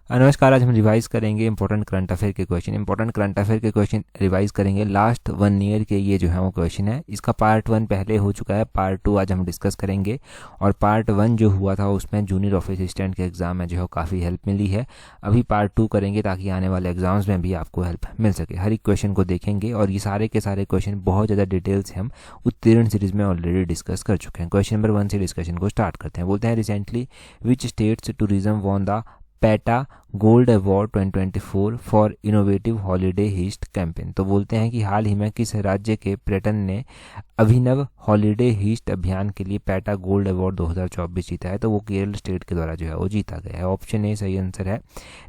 नमस्कार, आज हम रिवाइज करेंगे इंपॉर्टेंट करंट अफेयर के क्वेश्चन। इंपॉर्टेंट करंट अफेयर के क्वेश्चन रिवाइज करेंगे लास्ट 1 ईयर के। ये जो है वो क्वेश्चन है, इसका पार्ट 1 पहले हो चुका है, पार्ट 2 आज हम डिस्कस करेंगे। और पार्ट 1 जो हुआ था उसमें जूनियर ऑफिस असिस्टेंट के एग्जाम में जो है काफ़ी हेल्प मिली है। अभी पार्ट 2 करेंगे ताकि आने वाले एग्जाम्स में भी आपको हेल्प मिल सके। हर एक क्वेश्चन को देखेंगे और ये सारे के सारे क्वेश्चन बहुत ज़्यादा डिटेल से हम उत्तीर्ण सीरीज में ऑलरेडी डिस्कस कर चुके हैं। क्वेश्चन नंबर 1 से डिस्कशन को स्टार्ट करते हैं। बोलते हैं recently which states tourism won the PETA gold award 2024 for innovative holiday heist campaign. तो बोलते हैं कि हाल ही में किस राज्य के पर्यटन ने अभिनव हॉलीडे हीस्ट अभियान के लिए पैटा गोल्ड अवार्ड 2024 जीता है। तो वो केरल स्टेट के द्वारा जो है वो जीता गया है। ऑप्शन ए सही आंसर है।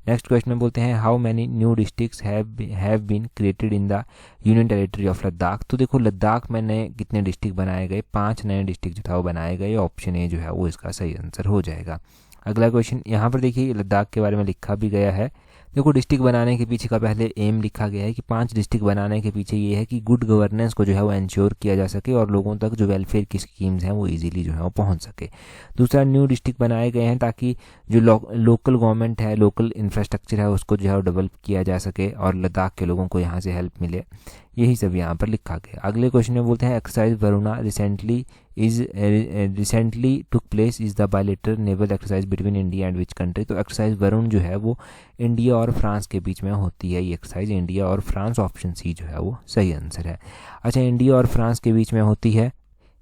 नेक्स्ट क्वेश्चन में बोलते हैं how many new districts have been created in the union territory of Ladakh. तो देखो लद्दाख में नए कितने डिस्ट्रिक्ट बनाए गए, 5 नए डिस्ट्रिक्ट जो था वो बनाए गए। ऑप्शन ए जो है वो इसका सही आंसर हो जाएगा। अगला क्वेश्चन यहाँ पर देखिए लद्दाख के बारे में लिखा भी गया है। देखो डिस्ट्रिक्ट बनाने के पीछे का पहले एम लिखा गया है कि 5 डिस्ट्रिक्ट बनाने के पीछे ये है कि गुड गवर्नेंस को जो है वो इंश्योर किया जा सके और लोगों तक जो वेलफेयर की स्कीम्स हैं वो इजीली जो है वो पहुंच सके। दूसरा, न्यू डिस्ट्रिक्ट बनाए गए हैं ताकि जो लोकल गवर्नमेंट है, लोकल इंफ्रास्ट्रक्चर है, उसको जो है डेवलप किया जा सके और लद्दाख के लोगों को यहाँ से हेल्प मिले। यही सब यहाँ पर लिखा गया। अगले क्वेश्चन में बोलते हैं exercise Varuna recently took place is the bilateral naval exercise between India and which country. तो एक्सरसाइज वरुण जो है वो इंडिया और फ्रांस के बीच में होती है। ये एक्सरसाइज इंडिया और फ्रांस, ऑप्शन सी जो है वो सही आंसर है। अच्छा, इंडिया और फ्रांस के बीच में होती है।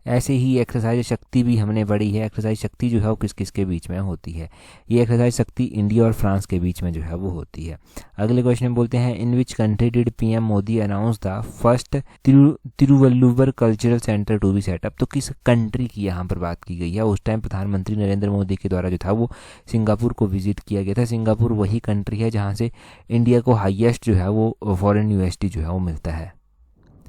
ऐसे ही एक्सरसाइज शक्ति भी हमने पढ़ी है। एक्सरसाइज शक्ति जो है वो किस किस के बीच में होती है। ये एक्सरसाइज शक्ति इंडिया और फ्रांस के बीच में जो है वो होती है। अगले क्वेश्चन में बोलते हैं in which country did PM Modi announce the first Thiruvalluvar cultural centre to be set up. तो किस कंट्री की यहाँ पर बात की गई है। उस टाइम प्रधानमंत्री नरेंद्र मोदी के द्वारा जो था वो सिंगापुर को विजिट किया गया था। सिंगापुर वही कंट्री है जहाँ से इंडिया को हाईएस्ट जो है वो फॉरेन यूएसडी जो है वो मिलता है।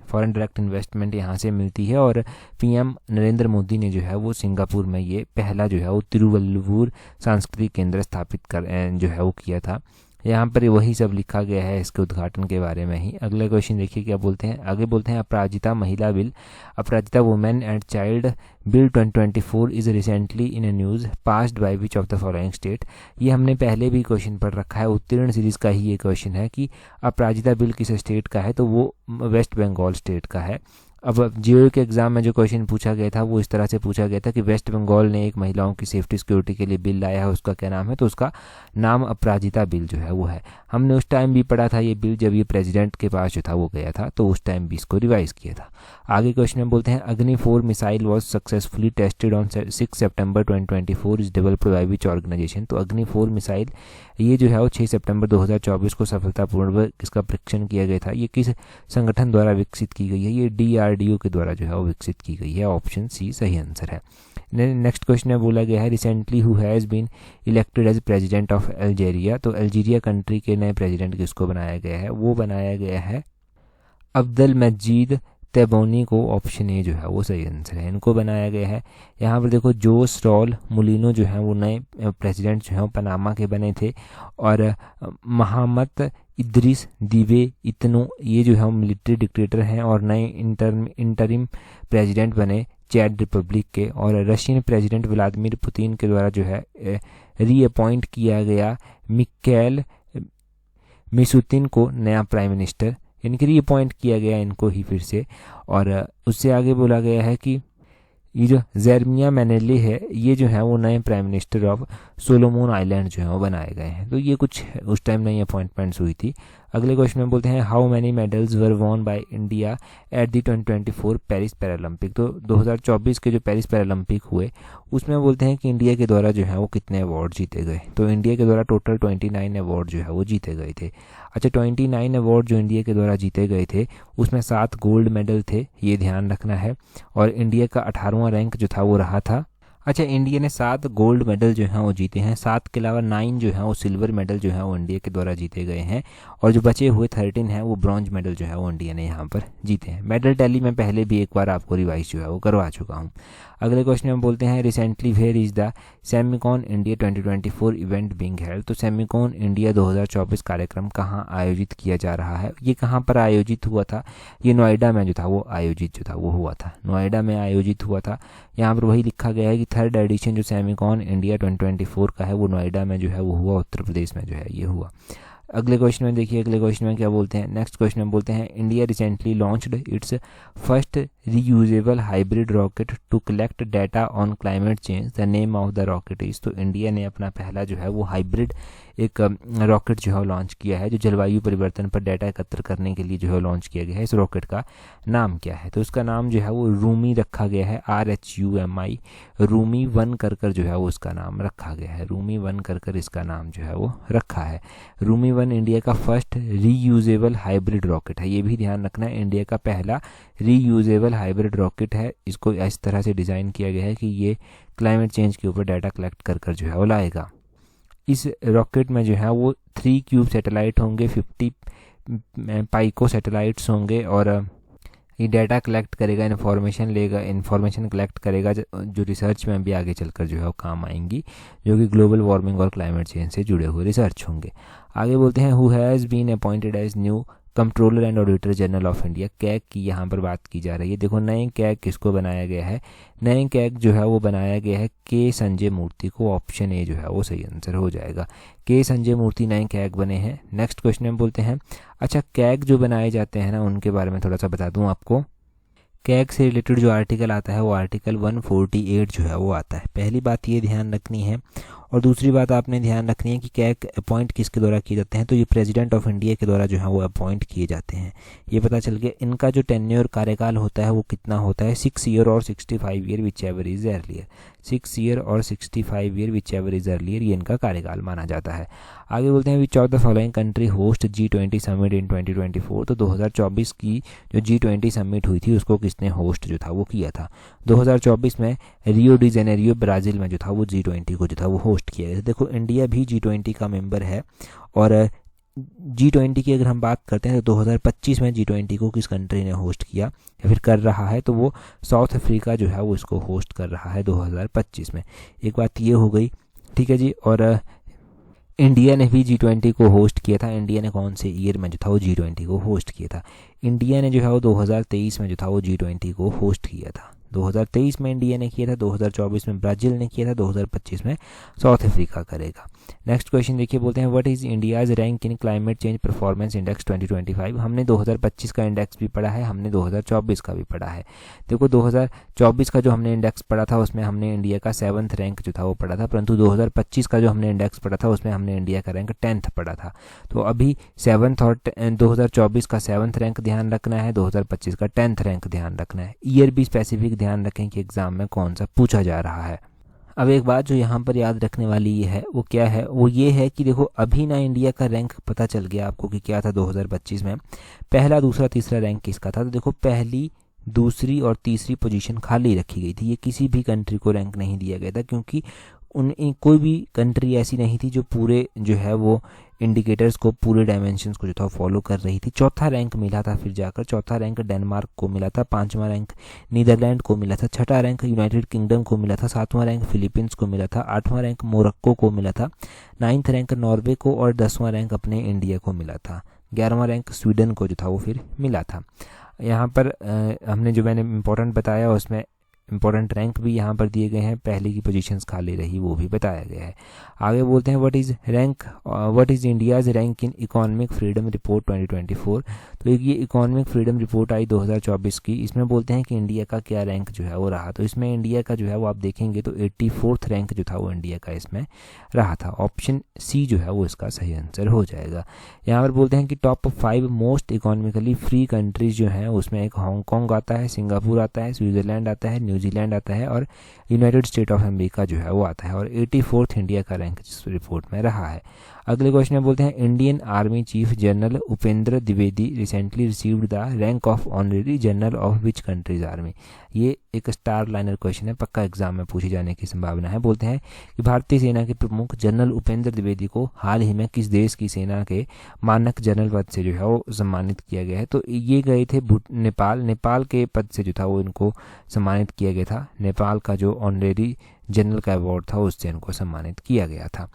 फॉरेन डायरेक्ट इन्वेस्टमेंट यहाँ से मिलती है और पीएम नरेंद्र मोदी ने जो है वो सिंगापुर में ये पहला जो है वो तिरुवल्लुवर सांस्कृतिक केंद्र स्थापित कर जो है वो किया था। यहाँ पर वही सब लिखा गया है इसके उद्घाटन के बारे में ही। अगला क्वेश्चन देखिए क्या बोलते हैं। आगे बोलते हैं अपराजिता महिला bill, Aparajita women and child bill 2024 is recently in A news passed by which of the following state. ये हमने पहले भी क्वेश्चन पढ़ रखा है, उत्तीर्ण सीरीज का ही ये क्वेश्चन है कि अपराजिता बिल किस स्टेट का है। तो वो वेस्ट बंगाल स्टेट का है। अब जीओ के एग्जाम में जो क्वेश्चन पूछा गया था वो इस तरह से पूछा गया था कि वेस्ट बंगाल ने एक महिलाओं की सेफ्टी सिक्योरिटी के लिए बिल लाया है, उसका क्या नाम है। तो उसका नाम अपराजिता बिल जो है वो है। हमने उस टाइम भी पढ़ा था ये बिल जब ये प्रेसिडेंट के पास जो था वो गया था, तो उस टाइम भी इसको रिवाइज किया था। आगे क्वेश्चन में बोलते हैं Agni 4 missile was successfully tested on 6 September 2024 is developed by which organisation. तो अग्नि 4 मिसाइल ये जो है वो 6 सितंबर 2024 को सफलतापूर्वक इसका परीक्षण किया गया था। ये किस संगठन द्वारा विकसित की गई है। ये DRDO के द्वारा जो है वो विकसित की गई है। ऑप्शन सी सही आंसर है। नेक्स्ट क्वेश्चन में बोला गया है recently who has been elected as president of Algeria. तो अल्जीरिया कंट्री के नए प्रेसिडेंट किसको बनाया गया है। वो बनाया गया है अब्दुल मजीद तेबोनी को। ऑप्शन ए जो है वो सही आंसर है। इनको बनाया गया है। यहाँ पर देखो जोस रॉल मुलिनो जो है वो नए प्रेसिडेंट जो है वो पनामा के बने थे और मोहम्मद इद्रिस दिवे इतनो ये जो है वो मिलिट्री डिक्टेटर हैं और नए इंटरिम प्रेसिडेंट बने चैड रिपब्लिक के। और रशियन प्रेसिडेंट व्लादिमीर पुतिन के द्वारा जो है रीअपॉइंट किया गया मिखाइल मिशुतिन को नया प्राइम मिनिस्टर, यानी कि रीअपॉइंट किया गया इनको ही फिर से। और उससे आगे बोला गया है कि ये जो जेरमिया मैनेले है ये जो है वो नए प्राइम मिनिस्टर ऑफ सोलोमोन आइलैंड जो है वो बनाए गए हैं। तो ये कुछ उस टाइम नई अपॉइंटमेंट्स हुई थी। अगले क्वेश्चन में बोलते हैं how many medals were won by India at the 2024 Paris Paralympic. तो 2024 के जो पेरिस पैरालंपिक हुए उसमें बोलते हैं कि इंडिया के द्वारा जो है वो कितने अवार्ड जीते गए। तो इंडिया के द्वारा टोटल 29 अवार्ड जो है वो जीते गए थे। अच्छा, 29 अवार्ड जो इंडिया के द्वारा जीते गए थे उसमें 7 गोल्ड मेडल थे, ये ध्यान रखना है। और इंडिया का 18वां रैंक जो था वो रहा था। अच्छा, इंडिया ने 7 गोल्ड मेडल जो हैं वो जीते हैं। 7 के अलावा 9 जो हैं वो सिल्वर मेडल जो है वो इंडिया के द्वारा जीते गए हैं और जो बचे हुए 13 हैं वो ब्रॉन्ज मेडल जो है वो इंडिया ने यहाँ पर जीते हैं। मेडल टैली में पहले भी एक बार आपको रिवाइज जो है वो करवा चुका हूँ। अगले क्वेश्चन में बोलते हैं recently where is the Semicon India 2024 event being held. तो सेमिकॉन इंडिया 2024 कार्यक्रम कहाँ आयोजित किया जा रहा है। ये कहाँ पर आयोजित हुआ था। ये नोएडा में जो था वो आयोजित जो था वो हुआ था, नोएडा में आयोजित हुआ था। यहाँ पर वही लिखा गया है कि थर्ड एडिशन जो सेमिकॉन इंडिया 2024 का है वो नोएडा में जो है वो हुआ, उत्तर प्रदेश में जो है ये हुआ। अगले क्वेश्चन में देखिए, अगले क्वेश्चन में क्या बोलते हैं, नेक्स्ट क्वेश्चन में बोलते हैं India recently launched its first reusable hybrid rocket to collect data on climate change, the name of the rocket is. तो इंडिया ने अपना पहला जो है वो हाइब्रिड एक रॉकेट जो है लॉन्च किया है जो जलवायु परिवर्तन पर डाटा एकत्र करने के लिए जो है लॉन्च किया गया है। इस रॉकेट का नाम क्या है? तो उसका नाम जो है वो रूमी रखा गया है, RHUMI, रूमी 1 कर जो है वो उसका नाम रखा गया है, रूमी 1 कर इसका नाम जो है वो रखा है। रूमी 1 इंडिया का फर्स्ट रीयूजेबल हाइब्रिड रॉकेट है, ये भी ध्यान रखना है, इंडिया का पहला रीयूजेबल हाइब्रिड रॉकेट है। इसको इस तरह से डिज़ाइन किया गया है कि ये क्लाइमेट चेंज के ऊपर डाटा कलेक्ट कर जो है वो लाएगा। इस रॉकेट में जो है वो 3 क्यूब सैटेलाइट होंगे, 50 पाइको सैटेलाइट्स होंगे और ये डाटा कलेक्ट करेगा, इन्फॉर्मेशन लेगा, इन्फॉर्मेशन कलेक्ट करेगा जो रिसर्च में भी आगे चलकर जो है वो काम आएंगी, जो कि ग्लोबल वार्मिंग और क्लाइमेट चेंज से जुड़े हुए रिसर्च होंगे। आगे बोलते हैं who has been appointed as new controller and auditor general of India. CAG की यहाँ पर बात की जा रही है। देखो नए कैग किसको बनाया गया है, नए कैग जो है वो बनाया गया है के संजय मूर्ति को, ऑप्शन ए जो है वो सही आंसर हो जाएगा। के संजय मूर्ति नए कैग बने हैं। नेक्स्ट क्वेश्चन में बोलते हैं, अच्छा कैग जो बनाए जाते हैं ना उनके बारे में थोड़ा सा बता दूं आपको। कैग से रिलेटेड जो आर्टिकल आता है वो आर्टिकल 148 जो है वो आता है। पहली बात ये ध्यान रखनी है, और दूसरी बात आपने ध्यान रखनी है कि कैग अपॉइंट किसके द्वारा किए जाते हैं, तो ये प्रेसिडेंट ऑफ इंडिया के द्वारा जो है वो अपॉइंट किए जाते हैं। ये पता चल गया। इनका जो टेन्योर कार्यकाल होता है वो कितना होता है, 6 ईयर और 65 year which ever is earlier, 6 year और 65 year which ever is earlier, ये इनका कार्यकाल माना जाता है। आगे बोलते हैं which of the following country host G20 summit in 2024। तो 2024 की जो G20 समिट हुई थी उसको किसने होस्ट जो था वो किया था। 2024 में रियो डी जेनेरियो ब्राज़ील में जो था वो G20 को जो था वो होस्ट किया गया। देखो इंडिया भी G20 का मेंबर है, और G20 की अगर हम बात करते हैं तो 2025 में G20 को किस कंट्री ने होस्ट किया या फिर कर रहा है, तो वो साउथ अफ्रीका जो है वो इसको होस्ट कर रहा है 2025 में। एक बात ये हो गई, ठीक है जी। और इंडिया ने भी G20 को होस्ट किया था। इंडिया ने कौन से ईयर में जो था वो G20 को होस्ट किया था? इंडिया ने जो है वो 2023 में जो था वो G20 को होस्ट किया था। 2023 में इंडिया ने किया था, 2024 में ब्राज़ील ने किया था, 2025 में साउथ अफ्रीका करेगा। नेक्स्ट क्वेश्चन देखिए, बोलते हैं what is India's rank in climate change performance index 2025। हमने 2025 का इंडेक्स भी पढ़ा है, हमने 2024 का भी पढ़ा है। देखो 2024 का जो हमने इंडेक्स पढ़ा था उसमें हमने इंडिया का 7th रैंक जो था वो पढ़ा था, परंतु 2025 का जो हमने इंडेक्स पढ़ा था उसमें हमने इंडिया का रैंक 10th पढ़ा था। तो अभी 7th और 2024 का 7th रैंक ध्यान रखना है, 2025 का 10th रैंक ध्यान रखना है। ईयर भी स्पेसिफिक ध्यान रखें कि एग्जाम में कौन सा पूछा जा रहा है। अब एक बात जो यहाँ पर याद रखने वाली ये है वो क्या है, वो ये है कि देखो अभी ना इंडिया का रैंक पता चल गया आपको कि क्या था 2025 में, पहला दूसरा तीसरा रैंक किसका था। तो देखो पहली दूसरी और तीसरी पोजीशन खाली रखी गई थी, ये किसी भी कंट्री को रैंक नहीं दिया गया था, क्योंकि कोई भी कंट्री ऐसी नहीं थी जो पूरे जो है वो इंडिकेटर्स को, पूरे डायमेंशंस को जो था फॉलो कर रही थी। चौथा रैंक मिला था, फिर जाकर चौथा रैंक डेनमार्क को मिला था, 5वां रैंक नीदरलैंड को मिला था, 6ठा रैंक यूनाइटेड किंगडम को मिला था, 7वां रैंक फिलीपींस को मिला था, 8वां रैंक मोरक्को को मिला था, 9th रैंक नॉर्वे को और 10वां रैंक अपने इंडिया को मिला था, 11वां रैंक स्वीडन को जो था वो फिर मिला था। यहाँ पर हमने जो मैंने इंपॉर्टेंट बताया उसमें इंपॉर्टेंट रैंक भी यहाँ पर दिए गए हैं, पहले की पोजीशंस खाली रही वो भी बताया गया है। आगे बोलते हैं what is India's rank in economic freedom report 2024। तो ये इकोनॉमिक फ्रीडम रिपोर्ट आई 2024 की, इसमें बोलते हैं कि इंडिया का क्या रैंक जो है वो रहा। तो इसमें इंडिया का जो है वो आप देखेंगे तो 84th रैंक जो था वो इंडिया का इसमें रहा था। ऑप्शन सी जो है वो इसका सही आंसर हो जाएगा। यहाँ पर बोलते हैं कि top 5 most economically free countries जो हैं उसमें एक हांगकॉन्ग आता है, सिंगापुर आता है, स्विट्ज़रलैंड आता है, न्यूजीलैंड आता है और यूनाइटेड स्टेट ऑफ अमेरिका जो है वो आता है, और 84th इंडिया का रैंक जिस रिपोर्ट में रहा है। अगले क्वेश्चन में बोलते हैं Indian army chief general Upendra Dwivedi recently received the rank of honorary general of which countries army. ये एक स्टार लाइनर क्वेश्चन है, पक्का एग्जाम में पूछे जाने की संभावना है। बोलते हैं कि भारतीय सेना के प्रमुख जनरल उपेंद्र द्विवेदी को हाल ही में किस देश की सेना के मानक जनरल पद से जो है वो सम्मानित किया गया है। तो ये गए थे नेपाल के पद से जो था वो इनको सम्मानित किया गया था। नेपाल का जो ऑनरेरी जनरल का अवार्ड था उससे इनको सम्मानित किया गया था।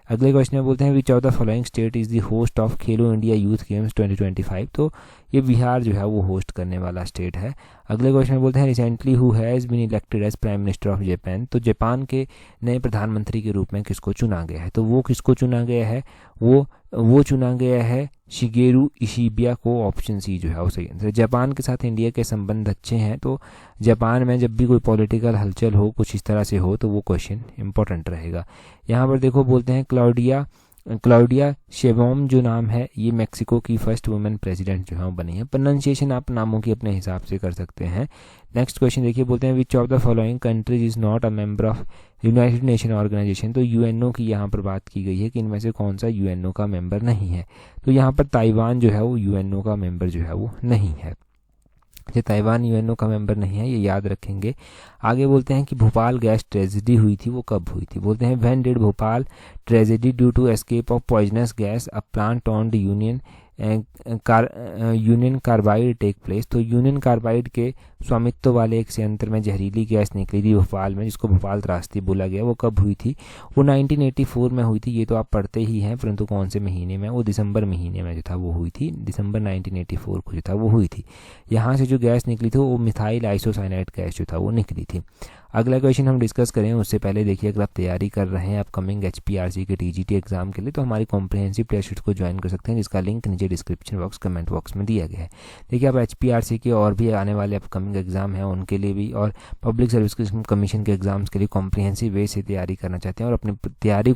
अगले क्वेश्चन में बोलते हैं which of the following state is the host of Khelo India youth games 2025। तो ये बिहार जो है वो होस्ट करने वाला स्टेट है। अगले क्वेश्चन में बोलते हैं recently who has been elected as prime minister of Japan. तो जापान के नए प्रधानमंत्री के रूप में किसको चुना गया है? तो वो किसको चुना गया है? वो चुना गया है शिगेरू इशिबिया को। ऑप्शन सी जो है वो सही आंसर है। जापान के साथ इंडिया के संबंध अच्छे हैं, तो जापान में जब भी कोई पॉलिटिकल हलचल हो कुछ इस तरह से हो तो वो क्वेश्चन इंपॉर्टेंट रहेगा। यहाँ पर देखो बोलते हैं क्लाउडिया शेबोम जो नाम है ये मेक्सिको की फर्स्ट वुमेन प्रेसिडेंट जो है वो बनी है। प्रोनाउंसिएशन आप नामों की अपने हिसाब से कर सकते हैं। नेक्स्ट क्वेश्चन देखिए बोलते हैं which of the following countries is not a member of United Nation organisation. तो यूएनओ की यहाँ पर बात की गई है कि इनमें से कौन सा यूएनओ का मेंबर नहीं है। तो यहाँ पर ताइवान जो है वो यूएनओ का मेंबर जो है वो नहीं है। ये ताइवान यूएनओ का मेंबर नहीं है, ये याद रखेंगे। आगे बोलते हैं कि भोपाल गैस ट्रेजेडी हुई थी, वो कब हुई थी? बोलते हैं when did Bhopal tragedy due to escape of poisonous gas a plant on the Union Carbide take place. तो यूनियन कार्बाइड के स्वामित्व वाले एक संयंत्र में जहरीली गैस निकली थी भोपाल में, जिसको भोपाल त्रासदी बोला गया। वो कब हुई थी? वो 1984 में हुई थी। ये तो आप पढ़ते ही हैं, परंतु कौन से महीने में? वो दिसंबर महीने में जो था वो हुई थी। दिसंबर 1984 को जो था वो हुई थी। यहाँ से जो गैस निकली थी वो मिथाइल आइसोसाइनाइड गैस जो था वो निकली थी। अगला क्वेश्चन हम डिस्कस करें उससे पहले देखिए, अगर आप तैयारी कर रहे हैं अपकमिंग HPRC के TGT एग्जाम के लिए तो हमारी कॉम्प्रिहेंसिव टेस्ट सीरीज को ज्वाइन कर सकते हैं, जिसका लिंक नीचे डिस्क्रिप्शन बॉक्स कमेंट बॉक्स में दिया गया है। देखिए आप HPRC के और भी आने वाले अपकमिंग एग्जाम हैं उनके लिए भी और पब्लिक सर्विस कमीशन के एग्जाम्स के लिए कॉम्प्रिहेंसिव वे से तैयारी करना चाहते हैं और अपनी तैयारी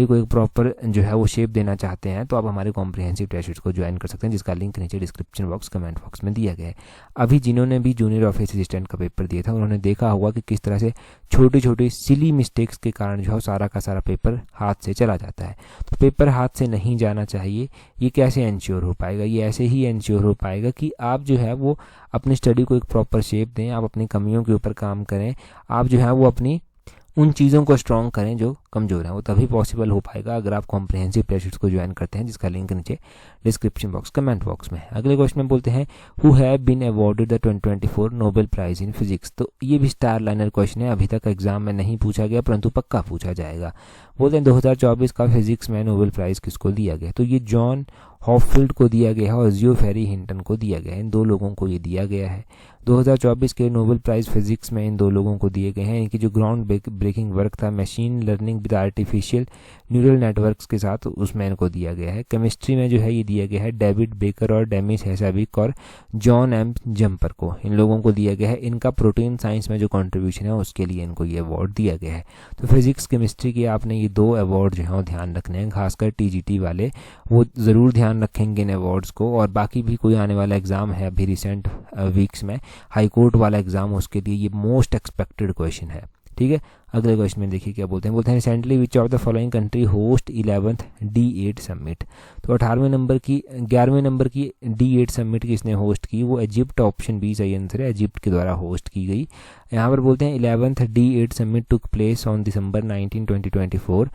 को एक प्रॉपर जो है वो शेप देना चाहते हैं, तो आप हमारे कॉम्प्रिहेंसिव टेस्ट सीरीज को ज्वाइन कर सकते हैं, जिसका लिंक नीचे डिस्क्रिप्शन बॉक्स कमेंट बॉक्स में दिया गया है। अभी जिन्होंने भी जूनियर ऑफिस असिस्टेंट का पेपर दिया था उन्होंने देखा होगा कि किस तरह से छोटी छोटी सिली मिस्टेक्स के कारण जो है सारा का सारा पेपर हाथ से चला जाता है। तो पेपर हाथ से नहीं जाना चाहिए। ये कैसे इंश्योर हो पाएगा? ये ऐसे ही इंश्योर हो पाएगा कि आप जो है वो अपनी स्टडी को एक प्रॉपर शेप दें, आप अपनी कमियों के ऊपर काम करें, आप जो है वो अपनी उन चीज़ों को स्ट्रॉन्ग करें जो कमज़ोर हैं। वो तभी पॉसिबल हो पाएगा अगर आप कॉम्प्रिहेंसिव टेस्ट सीरीज को ज्वाइन करते हैं, जिसका लिंक नीचे डिस्क्रिप्शन बॉक्स कमेंट बॉक्स में है। अगले क्वेश्चन में बोलते हैं who have been awarded the 2024 Nobel prize in physics. तो ये भी स्टार लाइनर क्वेश्चन है, अभी तक एग्जाम में नहीं पूछा गया परंतु पक्का पूछा जाएगा। बोलते हैं 2024 का फिजिक्स में नोबेल प्राइज़ किसको दिया गया? तो ये जॉन हॉपफील्ड को दिया गया है और जियोफेरी हिंटन को दिया गया है। इन दो लोगों को ये दिया गया है। 2024 के नोबेल प्राइज़ फिजिक्स में इन दो लोगों को दिए गए हैं। इनकी जो ग्राउंड ब्रेकिंग वर्क था machine learning with artificial neural networks के साथ, उसमें इनको दिया गया है। केमिस्ट्री में जो है ये दिया गया है डेविड बेकर और डेमिस हेसाबिक और जॉन एम जम्पर को, इन लोगों को दिया गया है। इनका प्रोटीन साइंस में जो कंट्रीब्यूशन है उसके लिए इनको ये अवार्ड दिया गया है। तो फिजिक्स केमिस्ट्री के आपने ये दो अवार्ड जो है वो ध्यान रखने हैं, खासकर TGT वाले वो ज़रूर ध्यान रखेंगे इन अवार्ड्स को। और बाकी भी कोई आने वाला एग्ज़ाम है अभी रिसेंट वीक्स में हाई कोर्ट वाला एग्जाम, उसके लिए ये मोस्ट एक्सपेक्टेड क्वेश्चन है। ठीक है, अगले क्वेश्चन में देखिए क्या बोलते हैं। बोलते हैं recently which of the following country host 11th D8 summit. तो 11वें नंबर की D8 समिट किसने होस्ट की? वो इजिप्ट। ऑप्शन बी सही आंसर है, इजिप्ट के द्वारा होस्ट की गई। यहाँ पर बोलते हैं 11th D8 summit took place on December 19, 2024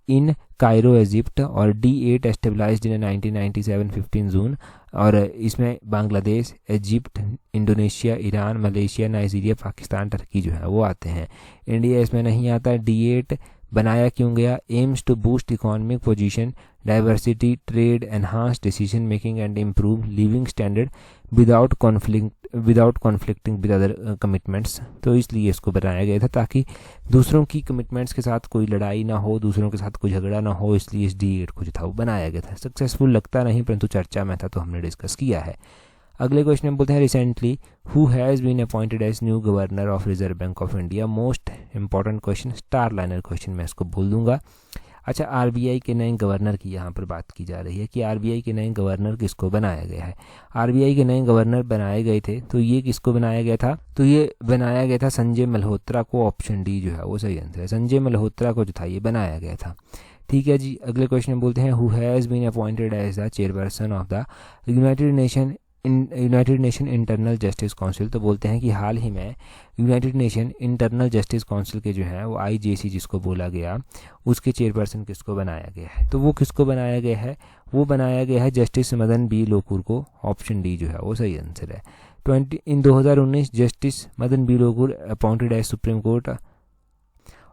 in Cairo Egypt और D8 एस्टेब्लाइज्ड इन 1997 15 जून। और इसमें Bangladesh, Egypt, Indonesia, Iran, Malaysia, Nigeria, Pakistan, Turkey जो है वो आते हैं। इंडिया इसमें नहीं आता। D8 बनाया क्यों गया? Aims to boost economic position, diversity, trade, enhance decision making and improve living standard without conflicting with other commitments. तो इसलिए इसको बनाया गया था ताकि दूसरों की कमिटमेंट्स के साथ कोई लड़ाई ना हो, दूसरों के साथ कोई झगड़ा ना हो, इसलिए इस D8 को जो था वो बनाया गया था। सक्सेसफुल लगता नहीं परंतु चर्चा में था तो हमने डिस्कस किया है। अगले क्वेश्चन में बोलते हैं recently who has been appointed as new governor of Reserve Bank of India. Most important question, star liner question, मैं इसको बोल दूंगा। अच्छा, RBI के नए गवर्नर की यहाँ पर बात की जा रही है कि RBI के नए गवर्नर किसको बनाया गया है। RBI के नए गवर्नर बनाए गए थे, तो ये किसको बनाया गया था? तो ये बनाया गया था संजय मल्होत्रा को। ऑप्शन डी जो है वो सही आंसर है, संजय मल्होत्रा को जो था ये बनाया गया था। ठीक है जी, अगले क्वेश्चन में बोलते हैं who has been appointed as the chairperson of the United Nation internal justice council. तो बोलते हैं कि हाल ही में United Nation internal justice council के जो है वो IJC जिसको बोला गया, उसके चेयरपर्सन किसको बनाया गया है? तो वो किसको बनाया गया है? वो बनाया गया है जस्टिस मदन बी लोकुर को। ऑप्शन डी जो है वो सही आंसर है। 2019 justice Madan B Lokur appointed as Supreme Court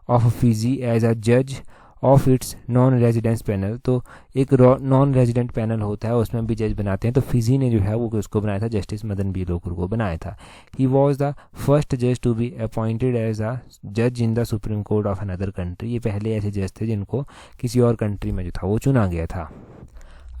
of Fiji as a जज of its non residence panel. तो एक नॉन रेजिडेंट पैनल होता है, उसमें भी जज बनाते हैं। तो फिजी ने जो है वो उसको बनाया था, जस्टिस मदन बी लोकुर को बनाया था। ही वॉज द फर्स्ट जज to be appointed as a जज in the supreme Court of another country. ये पहले ऐसे जज थे जिनको किसी और कंट्री में जो था वो चुना गया था।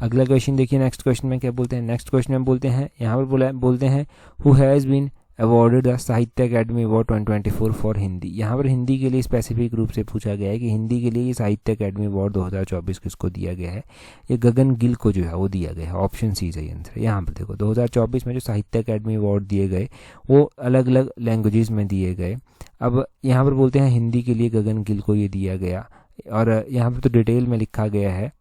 अगला क्वेश्चन देखिए, नेक्स्ट क्वेश्चन में क्या बोलते हैं। नेक्स्ट क्वेश्चन में बोलते हैं, यहाँ पर बोलते हैं who has been awarded the Sahitya Akademi award 2024 for Hindi. यहाँ पर हिंदी के लिए स्पेसिफिक रूप से पूछा गया है कि हिंदी के लिए ये साहित्य अकेडमी अवार्ड 2024 किसको दिया गया है। ये गगन गिल को जो है वो दिया गया है। ऑप्शन सी सही आंसर है। यहाँ पर देखो 2024 में जो साहित्य अकेडमी अवार्ड दिए गए वो अलग अलग लैंग्वेजेस में दिए गए। अब यहाँ पर बोलते हैं हिंदी के लिए गगन गिल को ये दिया गया, और यहाँ पर तो डिटेल में लिखा गया है।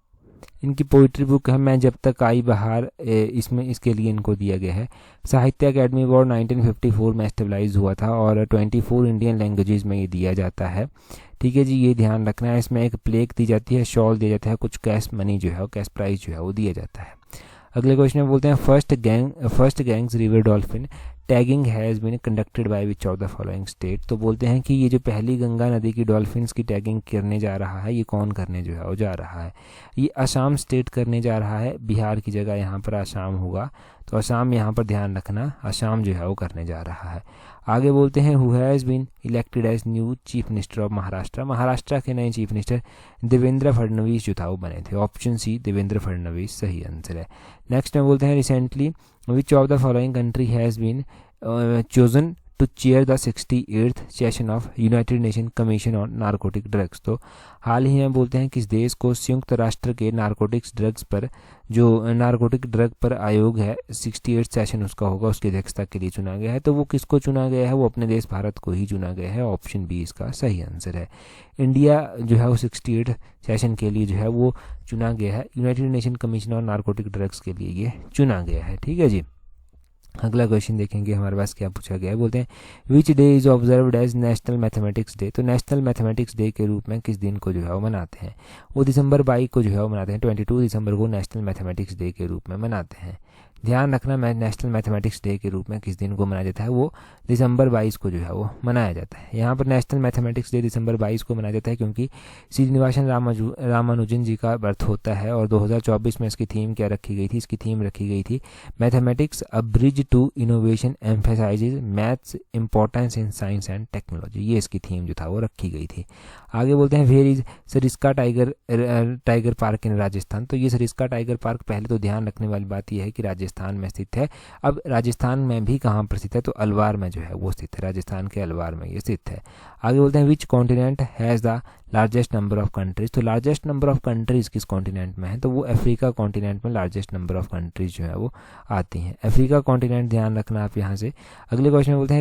इनकी पोइट्री बुक है मैं जब तक आई बहार, इसमें इसके लिए इनको दिया गया है। साहित्य अकेडमी अवार्ड 1954 में एस्टेब्लाइज हुआ था और 24 इंडियन लैंग्वेजेस में ये दिया जाता है। ठीक है जी, ये ध्यान रखना है। इसमें एक प्लेक दी जाती है, शॉल दिया जाता है, कुछ कैश मनी जो है, कैश प्राइज जो है वो दिया जाता है। अगले क्वेश्चन में बोलते हैं first Ganges river dolphin tagging has been conducted by which of the following state. तो बोलते हैं कि ये जो पहली गंगा नदी की डॉल्फिन्स की टैगिंग करने जा रहा है, ये कौन करने जो है वो जा रहा है। ये असम स्टेट करने जा रहा है, बिहार की जगह यहाँ पर असम होगा। तो असम यहाँ पर ध्यान रखना, असम जो है वो करने जा रहा है। आगे बोलते हैं who has been elected as new chief minister of Maharashtra. Maharashtra के नए चीफ मिनिस्टर देवेंद्र फडणवीस जो था वो बने थे। ऑप्शन सी देवेंद्र फडणवीस सही आंसर है। नेक्स्ट में बोलते हैं recently which of the following country has been chosen to chair the 68th session of United Nation commission on narcotic drugs. तो हाल ही में बोलते हैं किस देश को संयुक्त राष्ट्र के नारकोटिक्स ड्रग्स पर, जो नारकोटिक ड्रग पर आयोग है, 68 सेशन उसका होगा, उसकी अध्यक्षता के लिए चुना गया है। तो वो किसको चुना गया है, वो अपने देश भारत को ही चुना गया है। ऑप्शन बी इसका सही आंसर है। इंडिया जो है वो 68 सेशन के लिए जो है वो चुना गया है। United Nation commission on narcotic drugs के लिए ये चुना गया है। ठीक है जी। अगला क्वेश्चन देखेंगे हमारे पास क्या पूछा गया है। बोलते हैं which day is observed as national mathematics day. तो नेशनल मैथमेटिक्स डे के रूप में किस दिन को जो है वो मनाते हैं, वो दिसंबर 22 को जो है वो मनाते हैं। 22 दिसंबर को नेशनल मैथमेटिक्स डे के रूप में मनाते हैं। ध्यान रखना, नेशनल मैथमेटिक्स डे के रूप में किस दिन को मनाया जाता है, वो दिसंबर 22 को जो है वो मनाया जाता है। यहाँ पर नेशनल मैथमेटिक्स डे दिसंबर 22 को मनाया जाता है क्योंकि श्रीनिवासन रामानुजन जी का बर्थ होता है। और 2024 में इसकी थीम क्या रखी गई थी, इसकी थीम रखी गई थी mathematics a bridge to innovation emphasises maths importance in science and technology. ये इसकी थीम जो था वो रखी गई थी। आगे बोलते हैं where is Sariska tiger park in Rajasthan. तो ये सरिस्का टाइगर पार्क, पहले तो ध्यान रखने वाली बात यह है कि राजस्थान में स्थित है। अब राजस्थान में भी कहाँ पर स्थित है, तो अलवार में जो है वो स्थित है, राजस्थान के अलवार में ये स्थित है। आगे बोलते हैं which continent has the largest number of countries. तो लार्जेस्ट नंबर ऑफ कंट्रीज किस कॉन्टिनेंट में है, तो वो अफ्रीका कॉन्टिनेंट में लार्जेस्ट नंबर ऑफ कंट्रीज जो है वो आती हैं। अफ्रीका कॉन्टिनेंट ध्यान रखना आप यहाँ से। अगले क्वेश्चन में बोलते हैं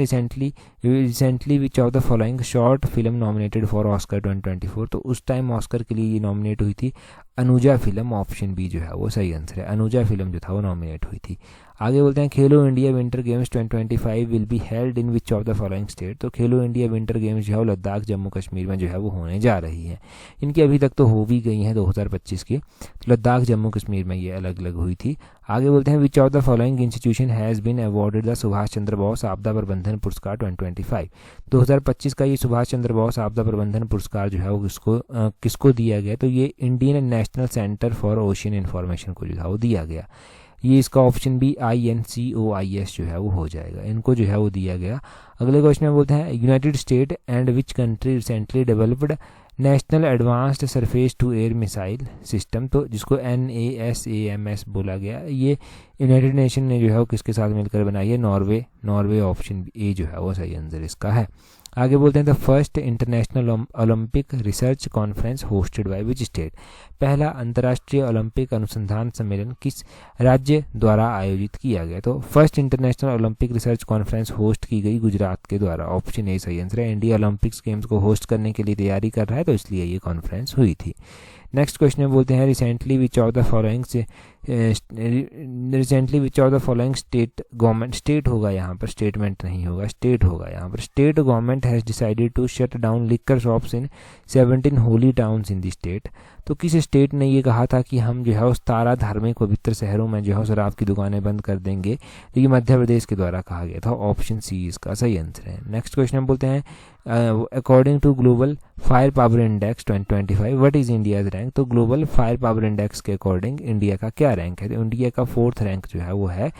recently which of the following short film nominated for Oscar 2024। तो उस टाइम ऑस्कर के लिए ये नॉमिनेट हुई थी अनुजा फिल्म। ऑप्शन बी जो है वो सही आंसर है, अनुजा फिल्म जो था वो नॉमिनेट हुई थी। आगे बोलते हैं खेलो India winter games 2025 will be held in which of the following state. तो खेलो इंडिया विंटर गेम्स जो है वो लद्दाख जम्मू कश्मीर में जो है वो होने जा रही है। इनकी अभी तक तो हो भी गई हैं 2025 की, तो लद्दाख जम्मू कश्मीर में ये अलग अलग हुई थी। आगे बोलते हैं which of the following institution has been awarded the Subhash Chandra Bose Aapda Prabandhan पुरस्कार 2025। 2025 का ये सुभाष चंद्र बोस आपदा प्रबंधन पुरस्कार जो है वो किसको दिया गया, तो ये Indian national centre for ocean information को जो था वो दिया गया। ये इसका ऑप्शन बी INCOIS जो है वो हो जाएगा, इनको जो है वो दिया गया। अगले क्वेश्चन में बोलते हैं United State and which country recently developed national advanced surface to air missile system. तो जिसको NASAMS बोला गया, ये यूनाइटेड नेशन ने जो है वो किसके साथ मिलकर बनाई है, नॉर्वे। ऑप्शन ए जो है वो सही आंसर इसका है। आगे बोलते हैं the first international Olympic research conference hosted by which state. पहला अंतर्राष्ट्रीय ओलंपिक अनुसंधान सम्मेलन किस राज्य द्वारा आयोजित किया गया, तो first international Olympic research conference host की गई गुजरात के द्वारा। ऑप्शन ए सही आंसर है। इंडिया ओलंपिक्स गेम्स को होस्ट करने के लिए तैयारी कर रहा है, तो इसलिए ये कॉन्फ्रेंस हुई थी। नेक्स्ट क्वेश्चन में बोलते हैं recently which of the following state government, state होगा यहाँ पर, स्टेटमेंट नहीं होगा, स्टेट होगा यहाँ पर। State government has decided to shut down liquor shops in 17 holy towns in the state. तो किस स्टेट ने ये कहा था कि हम जो है उस 17 धार्मिक पवित्र शहरों में जो है शराब की दुकानें बंद कर देंगे, तो ये मध्य प्रदेश के द्वारा कहा गया था। ऑप्शन सी इसका सही आंसर है। नेक्स्ट क्वेश्चन हम बोलते हैं according to global fire power index 2025 what is India's rank. तो ग्लोबल फायर पावर इंडेक्स के अकॉर्डिंग इंडिया का क्या रैंक है, तो इंडिया का 4th रैंक जो है वो है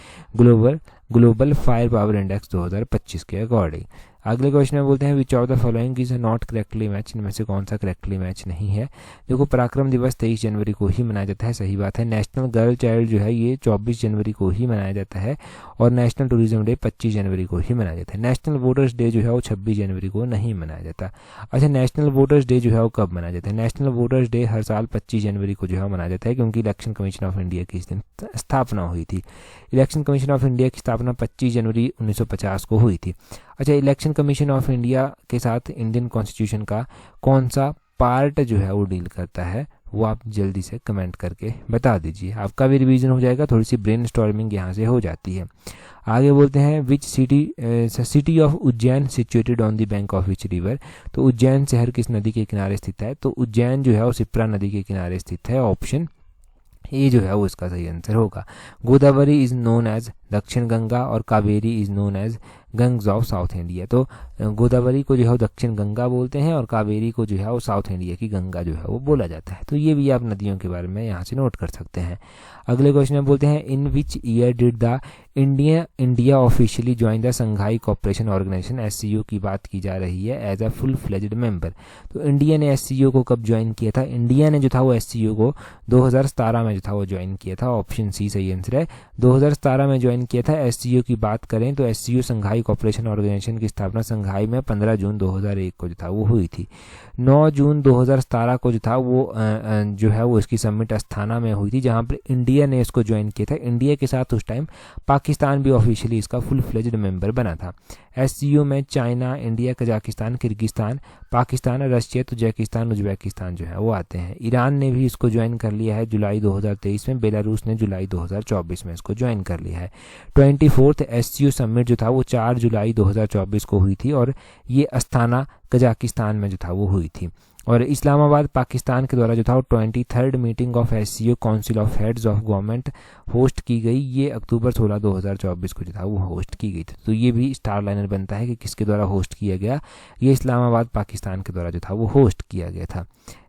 ग्लोबल फायर पावर इंडेक्स 2025 के अकॉर्डिंग। अगले क्वेश्चन में बोलते हैं which of the following is not correctly match, इनमें से कौन सा करेक्टली मैच नहीं है। देखो पराक्रम दिवस 23 जनवरी को ही मनाया जाता है, सही बात है। नेशनल गर्ल चाइल्ड जो है ये 24 जनवरी को ही मनाया जाता है, और नेशनल टूरिज्म डे 25 जनवरी को ही मनाया जाता है। नेशनल वोटर्स डे जो है वो 26 जनवरी को नहीं मनाया जाता। अच्छा, नेशनल वोटर्स डे जो है वो कब मनाया जाता है। नेशनल वोटर्स डे हर साल 25 जनवरी को जो है मनाया जाता है, क्योंकि इलेक्शन कमीशन ऑफ इंडिया की इस दिन स्थापना हुई थी। इलेक्शन कमीशन ऑफ इंडिया की स्थापना 25 जनवरी 1950 को हुई थी। अच्छा, इलेक्शन कमीशन ऑफ इंडिया के साथ इंडियन कॉन्स्टिट्यूशन का कौन सा पार्ट जो है वो डील करता है, वो आप जल्दी से कमेंट करके बता दीजिए, आपका भी रिवीजन हो जाएगा, थोड़ी सी ब्रेन स्टॉर्मिंग यहाँ से हो जाती है। आगे बोलते हैं which city of Ujjain situated on the bank of which river. तो उज्जैन शहर किस नदी के किनारे स्थित है, तो उज्जैन जो है वो शिप्रा नदी के किनारे स्थित है। ऑप्शन ए जो है वो इसका सही आंसर होगा। Godavari is known as Dakshin Ganga और Kaveri is known as Ganges of South India. तो गोदावरी को जो है वो दक्षिण गंगा बोलते हैं, और कावेरी को जो है वो साउथ इंडिया की गंगा जो है वो बोला जाता है। तो ये भी आप नदियों के बारे में यहाँ से नोट कर सकते हैं। अगले क्वेश्चन में बोलते हैं in which year did the India officially join the Shanghai cooperation organisation, SCO की बात की जा रही है, as a full fledged member. तो इंडिया ने एससीओ को कब ज्वाइन किया था, इंडिया ने जो था वो एससीओ को 2017 में जो था वो ज्वाइन किया था। ऑप्शन सी सही आंसर है, 2017 में ज्वाइन किया था। एससीओ की बात करें तो एससीओ संघाई कोऑपरेशन ऑर्गेनाइजेशन की स्थापना संघाई में 15 जून 2001 को जो था वो हुई थी। 9 जून 2017 को जो था वो जो है वो इसकी समिट अस्थाना में हुई थी, जहां पर इंडिया ने इसको ज्वाइन किया था। इंडिया के साथ उस टाइम पाकिस्तान भी ऑफिशियली इसका फुल फ्लेज्ड मेंबर बना था। एससीओ में China, India, Kazakhstan, Kyrgyzstan, Pakistan, Russia, Turkmenistan, Uzbekistan जो है वो आते हैं। ईरान ने भी इसको ज्वाइन कर लिया है जुलाई 2023 में। बेलारूस ने जुलाई 2024 में इसको ज्वाइन कर लिया है। 24th एससीओ समिट जो था वो 4 जुलाई 2024 को हुई थी, और ये अस्थाना कजाकिस्तान में जो था वो हुई थी। और इस्लामाबाद पाकिस्तान के द्वारा जो था वो 23rd meeting of SCO council of heads of government host की गई। ये अक्टूबर 16 2024 को जो था वो होस्ट की गई थी। तो ये भी स्टार लाइनर बनता है कि किसके द्वारा होस्ट किया गया, ये इस्लामाबाद पाकिस्तान के द्वारा जो था वो होस्ट किया गया था।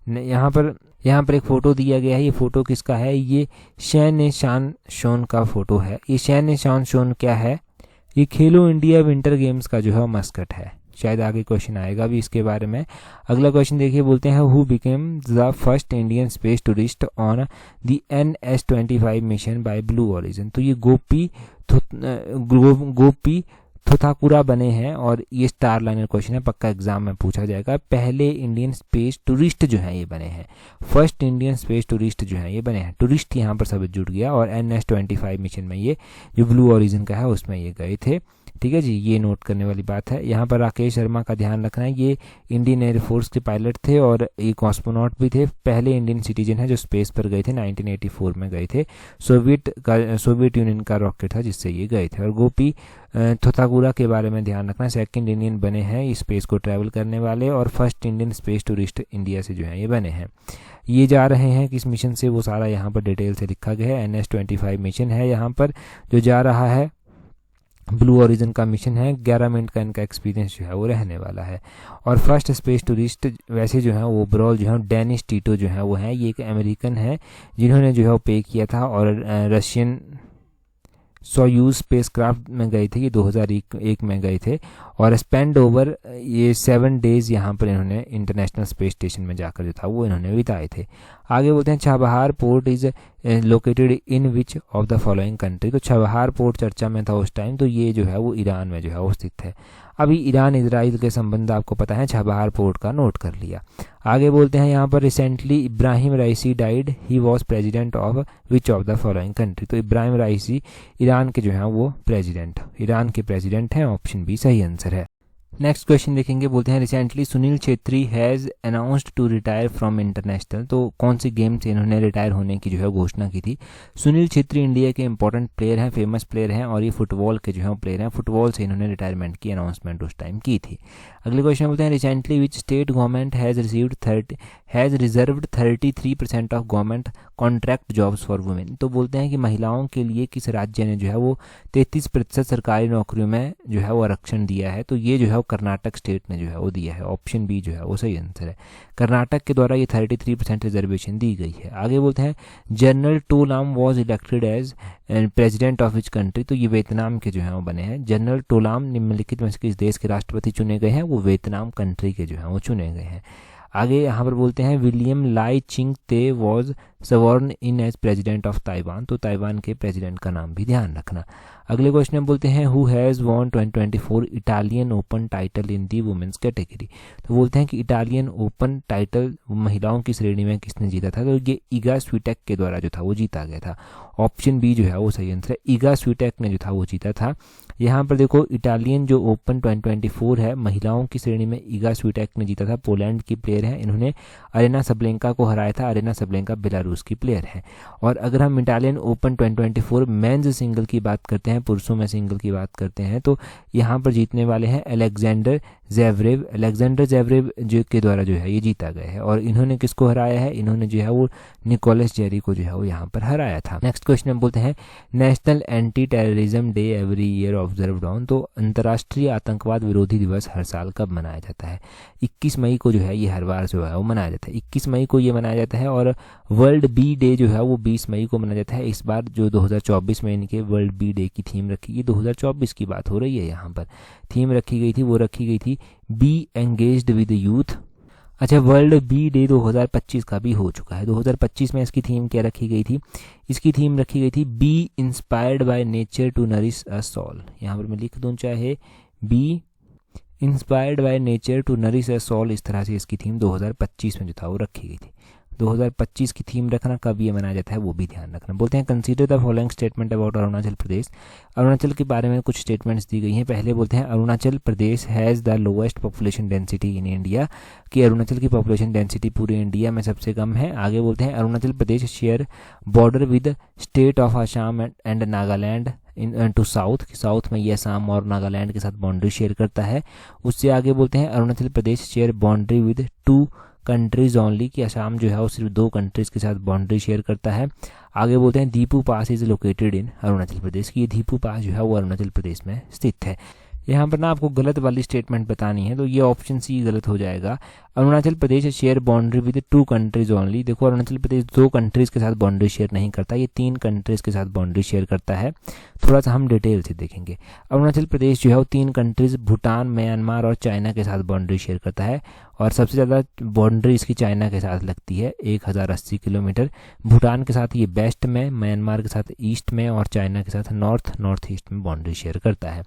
यहाँ पर एक फ़ोटो दिया गया है, ये फ़ोटो किसका है, ये शैन शान शोन का फ़ोटो है। ये शैन शान शोन क्या है, ये खेलो इंडिया विंटर गेम्स का जो है मस्कट है। शायद आगे क्वेश्चन आएगा भी इसके बारे में। अगला क्वेश्चन देखिए, बोलते हैं who became the first Indian space tourist on the NS-25 mission by Blue Origin. तो ये गोपी थोथाकुरा बने हैं, और ये स्टार लाइनर क्वेश्चन है, पक्का एग्जाम में पूछा जाएगा। पहले इंडियन स्पेस टूरिस्ट जो हैं ये बने हैं, फर्स्ट इंडियन स्पेस टूरिस्ट जो हैं ये बने हैं। टूरिस्ट यहाँ पर सब जुड़ गया, और NS-25 मिशन में ये जो ब्लू ओरिजिन का है उसमें ये गए थे। ठीक है जी, ये नोट करने वाली बात है। यहाँ पर राकेश शर्मा का ध्यान रखना है, ये इंडियन एयरफोर्स के पायलट थे और ये कॉस्मोनॉट भी थे। पहले इंडियन सिटीजन है जो स्पेस पर गए थे, 1984 में गए थे। सोवियत यूनियन का रॉकेट था जिससे ये गए थे। और गोपी थोथाकुरा के बारे में ध्यान रखना, सेकंड इंडियन बने हैं इस स्पेस को ट्रैवल करने वाले, और first Indian space tourist India से जो है ये बने हैं। ये जा रहे हैं किस मिशन से, वो सारा यहाँ पर डिटेल से लिखा गया है। NS-25 मिशन है यहाँ पर जो जा रहा है, ब्लू ओरिजिन का मिशन है। 11 मिनट का इनका एक्सपीरियंस जो है वो रहने वाला है। और फर्स्ट स्पेस टूरिस्ट वैसे जो है ओवरऑल जो है डेनिस टीटो जो है वो हैं, ये एक अमेरिकन है जिन्होंने जो है वो पे किया था, और रशियन सोयूज स्पेसक्राफ्ट में गए थे, ये 2001 में गए थे। और स्पेंड ओवर ये 7 डेज यहाँ पर इन्होंने इंटरनेशनल स्पेस स्टेशन में जाकर जो था वो इन्होंने बिताए थे। आगे बोलते हैं Chabahar port is located in which of the following country. तो छबहार पोर्ट चर्चा में था उस टाइम, तो ये जो है वो ईरान में जो है वो स्थित है। अभी ईरान इजराइल के संबंध आपको पता है, छबहार पोर्ट का नोट कर लिया। आगे बोलते हैं यहाँ पर recently Ibrahim राइसी died, he was president of which of the following country. तो इब्राहिम राइसी ईरान के जो है वो ईरान के प्रेजिडेंट हैं। ऑप्शन बी सही आंसर है। नेक्स्ट क्वेश्चन देखेंगे, बोलते हैं recently Sunil Chhetri has announced to retire from international. तो कौन सी गेम से इन्होंने रिटायर होने की जो है घोषणा की थी। सुनील छेत्री इंडिया के इंपॉर्टेंट प्लेयर हैं, फेमस प्लेयर हैं, और ये फुटबॉल के जो है प्लेयर हैं। फुटबॉल से इन्होंने रिटायरमेंट की अनाउंसमेंट उस टाइम की थी। अगले क्वेश्चन बोलते हैं recently which state government has reserved 33% of government contract jobs for women. तो बोलते हैं कि महिलाओं के लिए किस राज्य ने जो है वो 33% सरकारी नौकरियों में जो है वो आरक्षण दिया है। तो ये जो है वो कर्नाटक स्टेट ने जो है वो दिया है। ऑप्शन बी जो है वो सही आंसर है। कर्नाटक के द्वारा ये 33% रिजर्वेशन दी गई है। आगे बोलते हैं general To Lam was elected as president of which country, तो ये वियतनाम के जो है वो बने हैं। जनरल टो लाम निम्नलिखित में से किस देश के राष्ट्रपति चुने गए हैं, वो वियतनाम कंट्री के जो है वो चुने गए हैं। आगे यहाँ पर बोलते हैं William Lai Ching te was sworn in as president of Taiwan, तो ताइवान के प्रेसिडेंट का नाम भी ध्यान रखना। अगले क्वेश्चन में बोलते हैं who has won 2024 Italian open title in the women's category, तो बोलते हैं कि इटालियन ओपन टाइटल महिलाओं की श्रेणी में किसने जीता था, तो ये ईगा स्वीटेक के द्वारा जो था वो जीता गया था। ऑप्शन बी जो है वो सही आंसर है, ईगा स्वीटेक ने जो था वो जीता था। यहाँ पर देखो इटालियन जो ओपन 2024 है महिलाओं की श्रेणी में ईगा स्वीटेक ने जीता था। पोलैंड की प्लेयर है, इन्होंने अरेना सबलेंका को हराया था। अरेना सबलेंका बेलारूस की प्लेयर है। और अगर हम इटालियन ओपन 2024 मेंस सिंगल की बात करते हैं, पुरुषों में सिंगल की बात करते हैं, तो यहाँ पर जीतने वाले हैं अलेक्जेंडर ज़ेवरेव। अलेक्जेंडर ज़ेवरेव जो के द्वारा जो है ये जीता गया है। और इन्होंने किसको हराया है, इन्होंने जो है वो निकोलस जेरी को जो है वो यहाँ पर हराया था। नेक्स्ट क्वेश्चन हम बोलते हैं national anti terrorism day every year observed on, तो अंतर्राष्ट्रीय आतंकवाद विरोधी दिवस हर साल कब मनाया जाता है। 21 मई को जो है ये हर बार जो है वो मनाया जाता है। 21 मई को ये मनाया जाता है। और वर्ल्ड बी डे जो है वो 20 मई को मनाया जाता है। इस बार जो 2024 में इनके वर्ल्ड बी डे की थीम रखी गई, 2024 की बात हो रही है, यहाँ पर थीम रखी गई थी, वो रखी गई थी बी एंगेज्ड विद यूथ। अच्छा, वर्ल्ड बी डे 2025 का भी हो चुका है। 2025 में इसकी थीम क्या रखी गई थी, इसकी थीम रखी गई थी be inspired by nature to nourish a soul. यहाँ पर मैं लिख दूँ चाहे be inspired by nature to nourish a soul, इस तरह से इसकी थीम 2025 में जो था वो रखी गई थी। 2025 की थीम रखना, कब ये मनाया जाता है वो भी ध्यान रखना। बोलते हैं consider the following statement about Arunachal Pradesh. Arunachal के बारे में कुछ स्टेटमेंट्स दी गई हैं। पहले बोलते हैं Arunachal Pradesh has the lowest population density in India, कि अरुणाचल की पॉपुलेशन डेंसिटी पूरे इंडिया में सबसे कम है। आगे बोलते हैं Arunachal Pradesh share border with state of Assam and Nagaland in to south में ये असम और नागालैंड के साथ बाउंड्री शेयर करता है। उससे आगे बोलते हैं Arunachal Pradesh share boundary with 2 countries only, कि असम जो है वो सिर्फ 2 कंट्रीज़ के साथ बाउंड्री शेयर करता है। आगे बोलते हैं दीपू पास इज लोकेटेड इन अरुणाचल प्रदेश, की ये दीपू पास जो है वो अरुणाचल प्रदेश में स्थित है। यहाँ पर ना आपको गलत वाली स्टेटमेंट बतानी है, तो ये ऑप्शन सी गलत हो जाएगा। Arunachal Pradesh share boundary with 2 countries only, देखो अरुणाचल प्रदेश 2 कंट्रीज़ के साथ बाउंड्री शेयर नहीं करता, ये 3 कंट्रीज़ के साथ बाउंड्री शेयर करता है। थोड़ा सा हम डिटेल से देखेंगे। अरुणाचल प्रदेश जो है वो 3 कंट्रीज़ भूटान, म्यांमार और चाइना के साथ बाउंड्री शेयर करता है। और सबसे ज़्यादा बाउंड्री इसकी चाइना के साथ लगती है 1080 किलोमीटर। भूटान के साथ ये वेस्ट में, म्यांमार के साथ ईस्ट में और चाइना के साथ नॉर्थ ईस्ट में बाउंड्री शेयर करता है।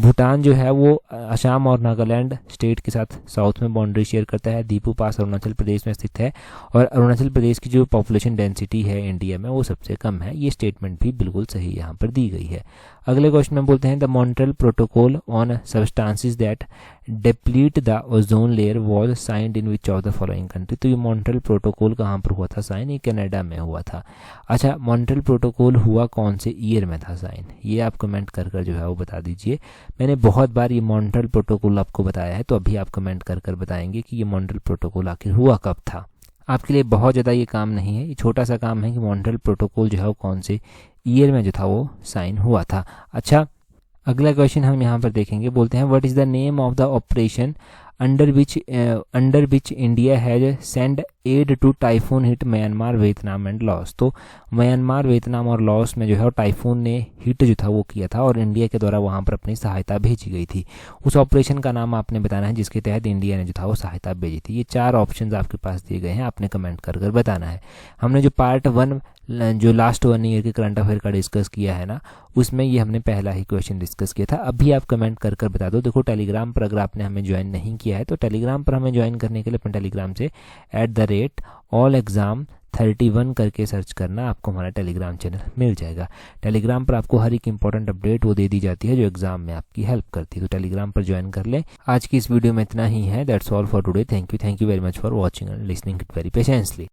भूटान जो है वो असम और नागालैंड स्टेट के साथ साउथ में बाउंड्री शेयर करता है। दीपू पास अरुणाचल प्रदेश में स्थित है। और अरुणाचल प्रदेश की जो पॉपुलेशन डेंसिटी है इंडिया में वो सबसे कम है। ये स्टेटमेंट भी बिल्कुल सही यहाँ पर दी गई है। अगले क्वेश्चन में बोलते हैं the Montreal protocol on substances that deplete the ozone layer was signed in which of the following country, तो ये मॉन्ट्रियल प्रोटोकॉल कहाँ पर हुआ था साइन, ये कनाडा में हुआ था। अच्छा, मॉन्ट्रियल प्रोटोकॉल हुआ कौन से ईयर में था साइन, ये आप कमेंट कर जो है वो बता दीजिए। मैंने बहुत बार ये मॉन्ट्रियल प्रोटोकॉल आपको बताया है, तो अभी आप कमेंट कर बताएंगे कि ये मॉन्ट्रियल प्रोटोकॉल आखिर हुआ कब था। आपके लिए बहुत ज़्यादा ये काम नहीं है, ये छोटा सा काम है कि मॉन्ट्रियल प्रोटोकॉल जो है वो कौन से ईयर में जो था वो साइन हुआ था। अच्छा, अगला क्वेश्चन हम यहाँ पर देखेंगे। बोलते हैं what is the name of the operation under which India has send aid to typhoon hit Myanmar, Vietnam and Laos, तो म्यांमार, वियतनाम और लॉस में जो है टाइफून ने हिट जो था वो किया था और इंडिया के द्वारा वहाँ पर अपनी सहायता भेजी गई थी। उस ऑपरेशन का नाम आपने बताना है जिसके तहत इंडिया ने जो था वो सहायता भेजी थी। ये 4 ऑप्शंस आपके पास दिए गए हैं, आपने कमेंट कर बताना है। हमने जो पार्ट 1 जो लास्ट 1 ईयर के करंट अफेयर का डिस्कस किया है ना, उसमें ये हमने पहला ही क्वेश्चन डिस्कस किया था। अभी आप कमेंट कर बता दो। देखो टेलीग्राम पर अगर आपने हमें ज्वाइन नहीं किया है तो टेलीग्राम पर हमें ज्वाइन करने के लिए अपने टेलीग्राम से @allexam31 करके सर्च करना, आपको हमारा टेलीग्राम चैनल मिल जाएगा। टेलीग्राम पर आपको हर एक इंपॉर्टेंट अपडेट वो दे दी जाती है जो एग्जाम में आपकी हेल्प करती है, तो टेलीग्राम पर ज्वाइन कर लें। आज की इस वीडियो में इतना ही है। That's all for today. Thank you very much for watching and listening it very patiently.